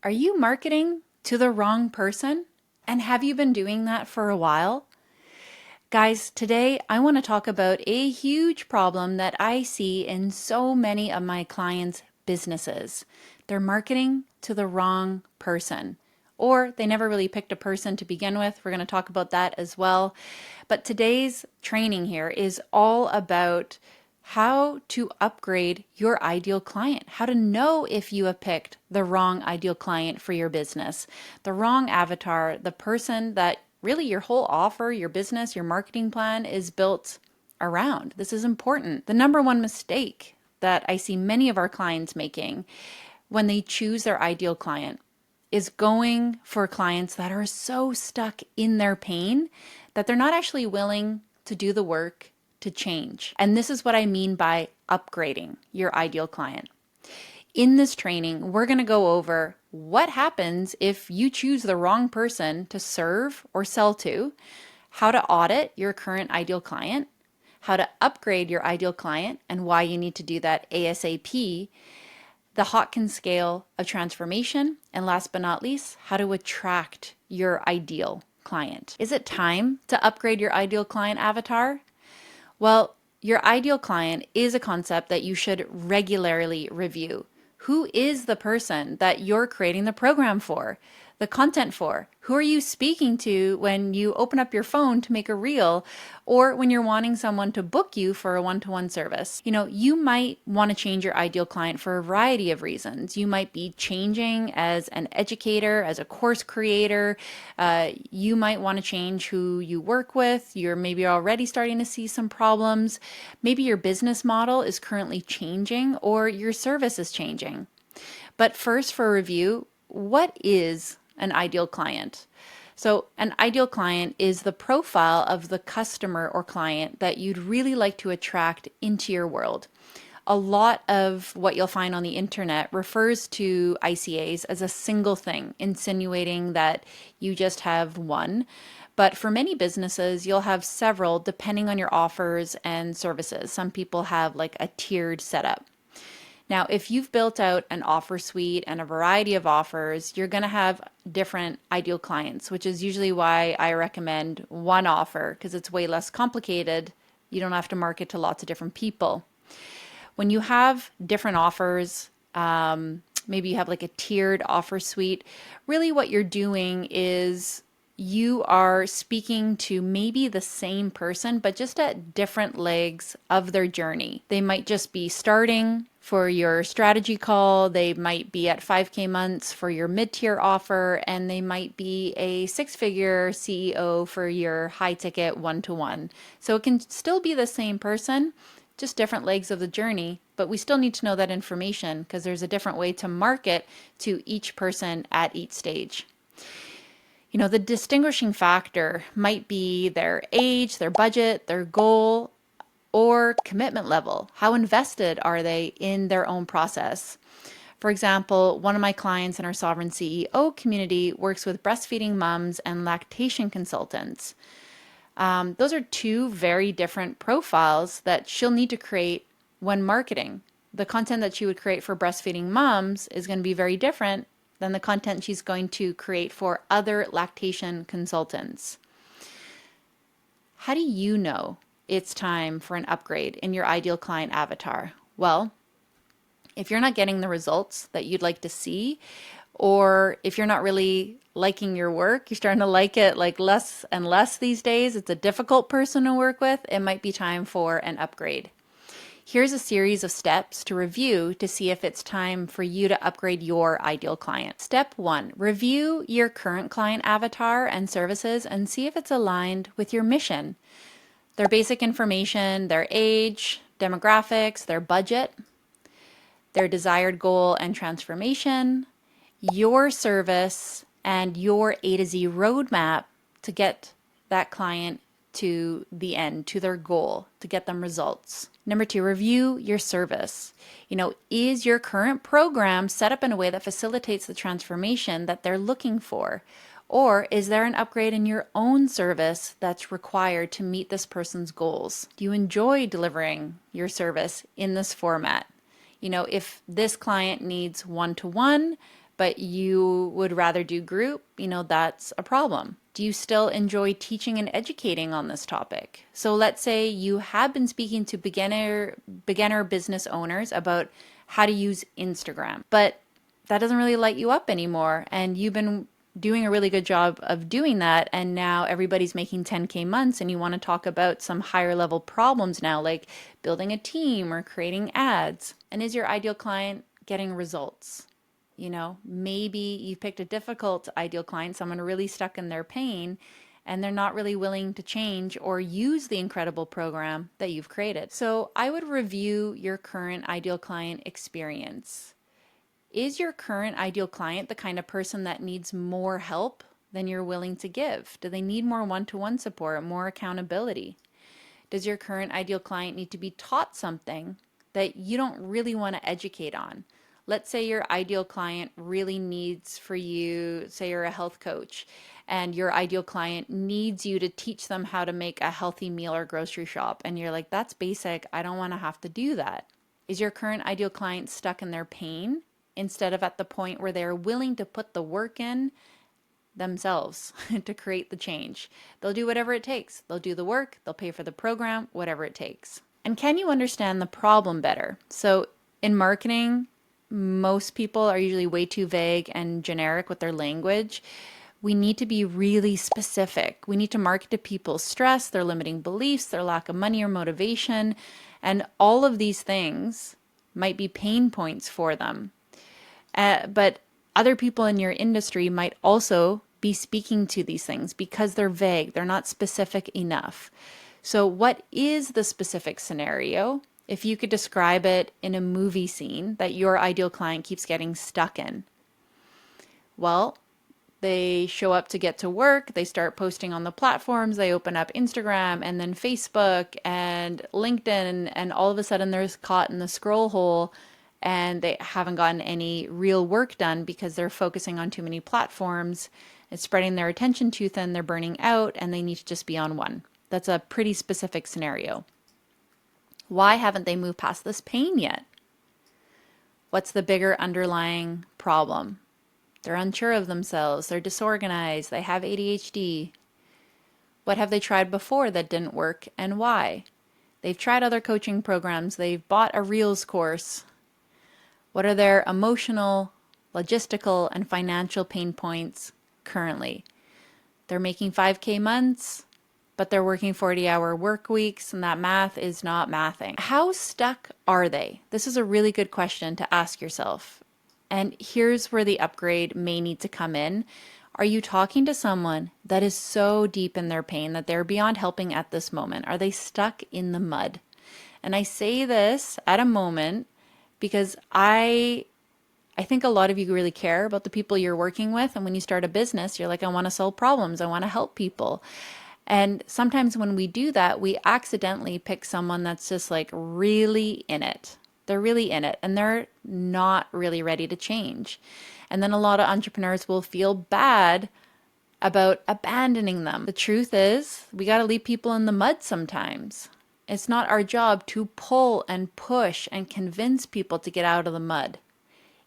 Are you marketing to the wrong person? And have you been doing that for a while? Guys, today I want to talk about a huge problem that I see in so many of my clients' businesses. They're marketing to the wrong person, or they never really picked a person to begin with. We're going to talk about that as well. But today's training here is all about how to upgrade your ideal client, how to know if you have picked the wrong ideal client for your business, the wrong avatar, the person that really your whole offer, your business, your marketing plan is built around. This is important. The number one mistake that I see many of our clients making when they choose their ideal client is going for clients that are so stuck in their pain that they're not actually willing to do the work to change. And this is what I mean by upgrading your ideal client. In this training, we're going to go over what happens if you choose the wrong person to serve or sell to, how to audit your current ideal client, how to upgrade your ideal client and why you need to do that ASAP, the Hotkin scale of transformation, and last but not least, how to attract your ideal client. Is it time to upgrade your ideal client avatar? Well, your ideal client is a concept that you should regularly review. Who is the person that you're creating the program for, the content for? Who are you speaking to when you open up your phone to make a reel or when you're wanting someone to book you for a one-to-one service? You might want to change your ideal client for a variety of reasons. You might be changing as an educator, as a course creator. You might want to change who you work with. You're maybe already starting to see some problems. Maybe your business model is currently changing or your service is changing. But first, for review, what is an ideal client? So an ideal client is the profile of the customer or client that you'd really like to attract into your world. A lot of what you'll find on the internet refers to ICAs as a single thing, insinuating that you just have one. But for many businesses, you'll have several depending on your offers and services. Some people have like a tiered setup. Now, if you've built out an offer suite and a variety of offers, you're going to have different ideal clients, which is usually why I recommend one offer because it's way less complicated. You don't have to market to lots of different people. When you have different offers, maybe you have like a tiered offer suite, really what you're doing is you are speaking to maybe the same person, but just at different legs of their journey. They might just be starting for your strategy call, they might be at 5K months for your mid-tier offer, and they might be a six-figure CEO for your high-ticket one-to-one. So it can still be the same person, just different legs of the journey, but we still need to know that information because there's a different way to market to each person at each stage. The distinguishing factor might be their age, their budget, their goal, or commitment level. How invested are they in their own process? For example, one of my clients in our Sovereign CEO community works with breastfeeding moms and lactation consultants. Those are two very different profiles that she'll need to create when marketing. The content that she would create for breastfeeding moms is going to be very different than the content she's going to create for other lactation consultants. How do you know it's time for an upgrade in your ideal client avatar? Well, if you're not getting the results that you'd like to see, or if you're not really liking your work, you're starting to like it like less and less these days, it's a difficult person to work with, it might be time for an upgrade. Here's a series of steps to review to see if it's time for you to upgrade your ideal client. Step 1, review your current client avatar and services and see if it's aligned with your mission. Their basic information, their age, demographics, their budget, their desired goal and transformation, your service, and your A to Z roadmap to get that client to the end, to their goal, to get them results. Number 2, review your service. Is your current program set up in a way that facilitates the transformation that they're looking for? Or is there an upgrade in your own service that's required to meet this person's goals? Do you enjoy delivering your service in this format? If this client needs one-to-one, but you would rather do group, that's a problem. Do you still enjoy teaching and educating on this topic? So let's say you have been speaking to beginner business owners about how to use Instagram, but that doesn't really light you up anymore, and you've been doing a really good job of doing that, and now everybody's making 10K months, and you want to talk about some higher level problems now, like building a team or creating ads. And is your ideal client getting results? Maybe you've picked a difficult ideal client, someone really stuck in their pain, and they're not really willing to change or use the incredible program that you've created. So I would review your current ideal client experience. Is your current ideal client the kind of person that needs more help than you're willing to give? Do they need more one-to-one support, more accountability? Does your current ideal client need to be taught something that you don't really want to educate on? Let's say your ideal client really needs for you, say you're a health coach, and your ideal client needs you to teach them how to make a healthy meal or grocery shop. And you're like, that's basic. I don't want to have to do that. Is your current ideal client stuck in their pain instead of at the point where they're willing to put the work in themselves to create the change? They'll do whatever it takes. They'll do the work, they'll pay for the program, whatever it takes. And can you understand the problem better? So in marketing, most people are usually way too vague and generic with their language. We need to be really specific. We need to market to people's stress, their limiting beliefs, their lack of money or motivation, and all of these things might be pain points for them. But other people in your industry might also be speaking to these things because they're vague, they're not specific enough. So what is the specific scenario? If you could describe it in a movie scene that your ideal client keeps getting stuck in. Well, they show up to get to work, they start posting on the platforms, they open up Instagram and then Facebook and LinkedIn, and all of a sudden they're caught in the scroll hole and they haven't gotten any real work done because they're focusing on too many platforms. It's spreading their attention too thin, they're burning out, and they need to just be on one. That's a pretty specific scenario. Why haven't they moved past this pain yet? What's the bigger underlying problem? They're unsure of themselves, they're disorganized, they have ADHD. What have they tried before that didn't work, and why? They've tried other coaching programs, they've bought a Reels course. What are their emotional, logistical, and financial pain points currently? They're making 5K months, but they're working 40-hour work weeks, and that math is not mathing. How stuck are they? This is a really good question to ask yourself. And here's where the upgrade may need to come in. Are you talking to someone that is so deep in their pain that they're beyond helping at this moment? Are they stuck in the mud? And I say this at a moment because I think a lot of you really care about the people you're working with. And when you start a business, you're like, I want to solve problems. I want to help people. And sometimes when we do that, we accidentally pick someone that's just like really in it. They're really in it and they're not really ready to change. And then a lot of entrepreneurs will feel bad about abandoning them. The truth is, we got to leave people in the mud sometimes. It's not our job to pull and push and convince people to get out of the mud.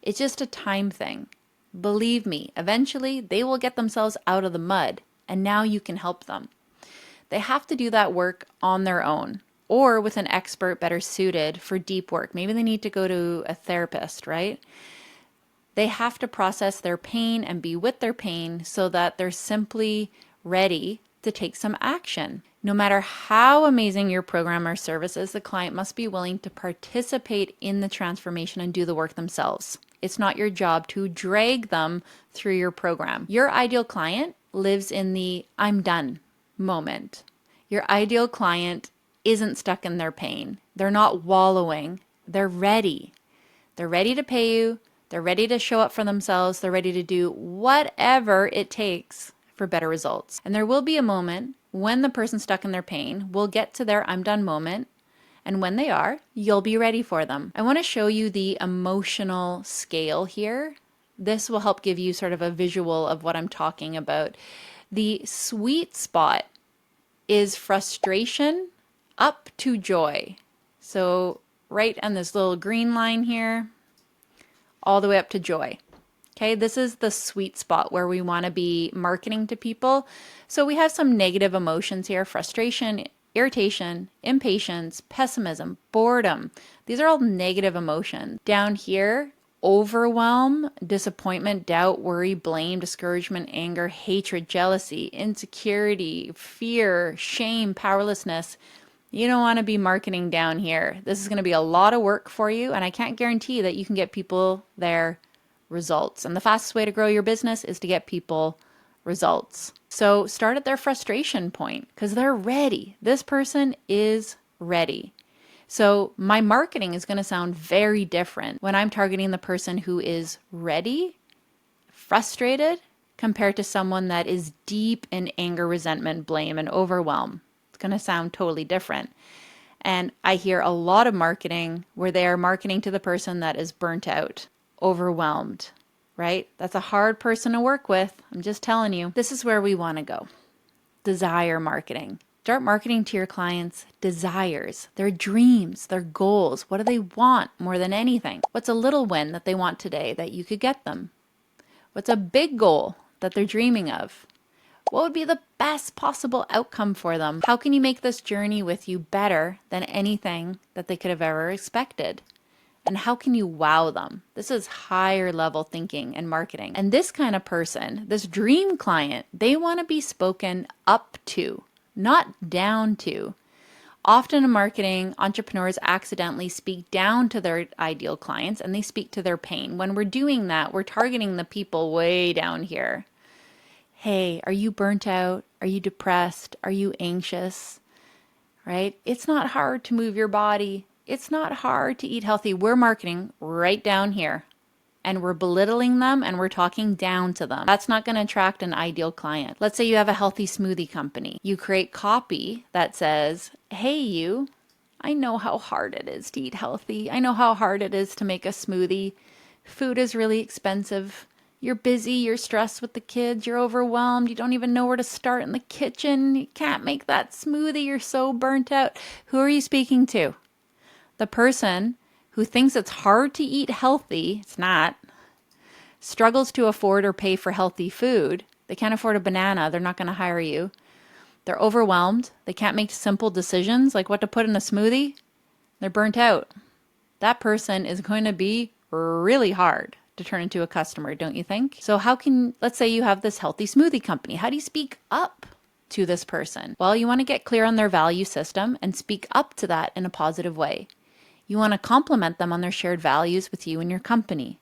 It's just a time thing. Believe me, eventually they will get themselves out of the mud, and now you can help them. They have to do that work on their own or with an expert better suited for deep work. Maybe they need to go to a therapist, right? They have to process their pain and be with their pain so that they're simply ready to take some action. No matter how amazing your program or service is, the client must be willing to participate in the transformation and do the work themselves. It's not your job to drag them through your program. Your ideal client lives in the I'm done moment. Your ideal client isn't stuck in their pain. They're not wallowing. They're ready. They're ready to pay you. They're ready to show up for themselves. They're ready to do whatever it takes for better results. And there will be a moment when the person stuck in their pain will get to their I'm done moment. And when they are, you'll be ready for them. I want to show you the emotional scale here. This will help give you sort of a visual of what I'm talking about. The sweet spot is frustration up to joy. So right on this little green line here, all the way up to joy. Okay, this is the sweet spot where we want to be marketing to people. So we have some negative emotions here: frustration, irritation, impatience, pessimism, boredom. These are all negative emotions. Down here, overwhelm, disappointment, doubt, worry, blame, discouragement, anger, hatred, jealousy, insecurity, fear, shame, powerlessness. You don't want to be marketing down here. This is going to be a lot of work for you, and I can't guarantee that you can get people their results. And the fastest way to grow your business is to get people results. So start at their frustration point because they're ready. This person is ready. So my marketing is going to sound very different when I'm targeting the person who is ready, frustrated, compared to someone that is deep in anger, resentment, blame, and overwhelm. It's going to sound totally different. And I hear a lot of marketing where they are marketing to the person that is burnt out, overwhelmed, right? That's a hard person to work with. I'm just telling you. This is where we want to go. Desire marketing. Start marketing to your clients' desires, their dreams, their goals. What do they want more than anything? What's a little win that they want today that you could get them? What's a big goal that they're dreaming of? What would be the best possible outcome for them? How can you make this journey with you better than anything that they could have ever expected? And how can you wow them? This is higher level thinking and marketing. And this kind of person, this dream client, they want to be spoken up to, not down to. Often in marketing, entrepreneurs accidentally speak down to their ideal clients and they speak to their pain. When we're doing that, we're targeting the people way down here. Hey, are you burnt out? Are you depressed? Are you anxious? Right? It's not hard to move your body. It's not hard to eat healthy. We're marketing right down here and we're belittling them and we're talking down to them. That's not going to attract an ideal client. Let's say you have a healthy smoothie company. You create copy that says, hey, you, I know how hard it is to eat healthy. I know how hard it is to make a smoothie. Food is really expensive. You're busy, you're stressed with the kids, you're overwhelmed, you don't even know where to start in the kitchen, you can't make that smoothie, you're so burnt out. Who are you speaking to? The person who thinks it's hard to eat healthy, it's not, struggles to afford or pay for healthy food. They can't afford a banana, they're not going to hire you. They're overwhelmed, they can't make simple decisions like what to put in a smoothie. They're burnt out. That person is going to be really hard to turn into a customer, don't you think? So let's say you have this healthy smoothie company. How do you speak up to this person? Well, you want to get clear on their value system and speak up to that in a positive way. You want to compliment them on their shared values with you and your company.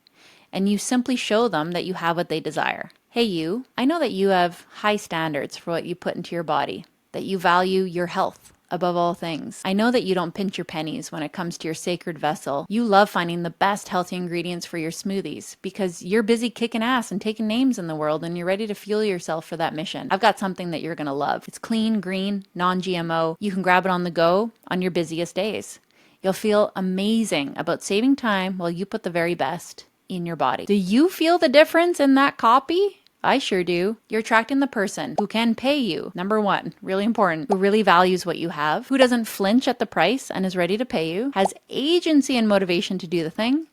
And you simply show them that you have what they desire. Hey, you, I know that you have high standards for what you put into your body, that you value your health above all things. I know that you don't pinch your pennies when it comes to your sacred vessel. You love finding the best healthy ingredients for your smoothies because you're busy kicking ass and taking names in the world and you're ready to fuel yourself for that mission. I've got something that you're going to love. It's clean, green, non-GMO. You can grab it on the go on your busiest days. You'll feel amazing about saving time while you put the very best in your body. Do you feel the difference in that copy? I sure do. You're attracting the person who can pay you. Number one, really important, who really values what you have, who doesn't flinch at the price and is ready to pay you, has agency and motivation to do the thing,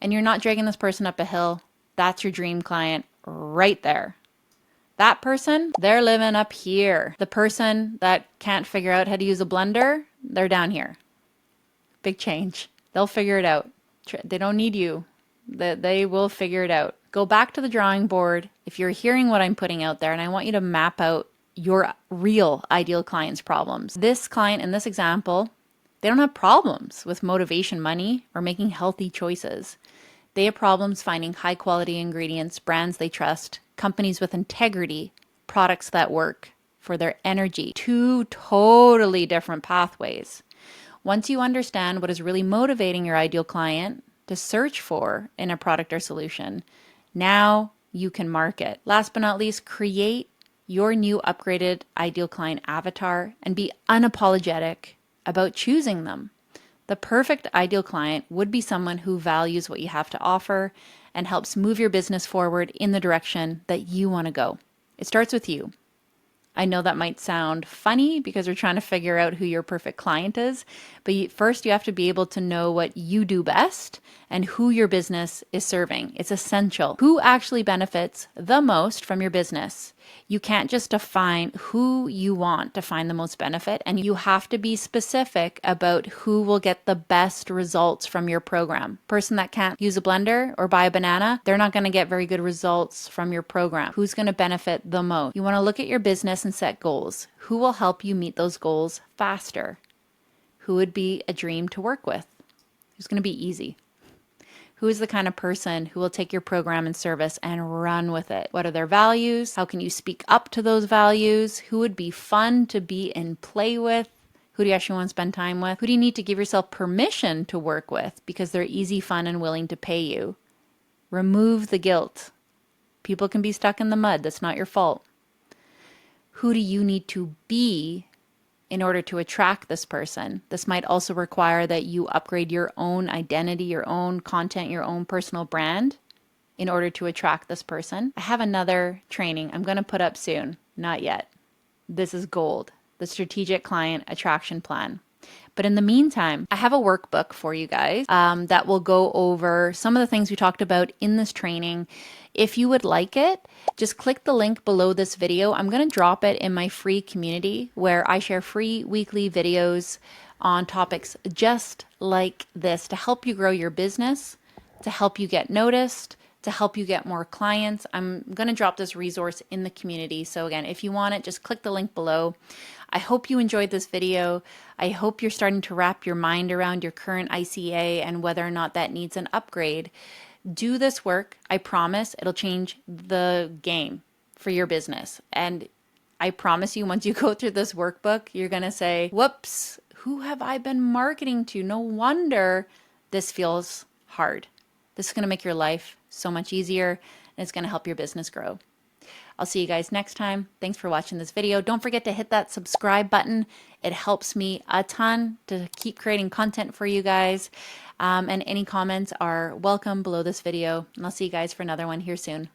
and you're not dragging this person up a hill. That's your dream client right there. That person, they're living up here. The person that can't figure out how to use a blender, they're down here. Big change. They'll figure it out. They don't need you. They will figure it out. Go back to the drawing board if you're hearing what I'm putting out there, and I want you to map out your real ideal client's problems. This client in this example, they don't have problems with motivation, money, or making healthy choices. They have problems finding high quality ingredients, brands they trust, companies with integrity, products that work for their energy. Two totally different pathways. Once you understand what is really motivating your ideal client to search for in a product or solution, now you can market. Last but not least, create your new upgraded ideal client avatar and be unapologetic about choosing them. The perfect ideal client would be someone who values what you have to offer and helps move your business forward in the direction that you want to go. It starts with you. I know that might sound funny because we're trying to figure out who your perfect client is, but first you have to be able to know what you do best and who your business is serving. It's essential. Who actually benefits the most from your business? You can't just define who you want to find the most benefit, and you have to be specific about who will get the best results from your program. Person that can't use a blender or buy a banana, they're not going to get very good results from your program. Who's going to benefit the most? You want to look at your business and set goals. Who will help you meet those goals faster? Who would be a dream to work with? Who's going to be easy? Who is the kind of person who will take your program and service and run with it? What are their values? How can you speak up to those values? Who would be fun to be and play with? Who do you actually want to spend time with? Who do you need to give yourself permission to work with because they're easy, fun, and willing to pay you? Remove the guilt. People can be stuck in the mud. That's not your fault. Who do you need to be in order to attract this person? This might also require that you upgrade your own identity, your own content, your own personal brand in order to attract this person. I have another training I'm going to put up soon. Not yet. This is gold, the Strategic Client Attraction Plan. But in the meantime, I have a workbook for you guys that will go over some of the things we talked about in this training. If you would like it, just click the link below this video. I'm going to drop it in my free community where I share free weekly videos on topics just like this to help you grow your business, to help you get noticed, to help you get more clients. I'm going to drop this resource in the community. So again, if you want it, just click the link below. I hope you enjoyed this video. I hope you're starting to wrap your mind around your current ICA and whether or not that needs an upgrade. Do this work. I promise it'll change the game for your business. And I promise you, once you go through this workbook, you're going to say, whoops, who have I been marketing to? No wonder this feels hard. This is going to make your life so much easier, and it's going to help your business grow. I'll see you guys next time. Thanks for watching this video. Don't forget to hit that subscribe button. It helps me a ton to keep creating content for you guys. And any comments are welcome below this video. And I'll see you guys for another one here soon.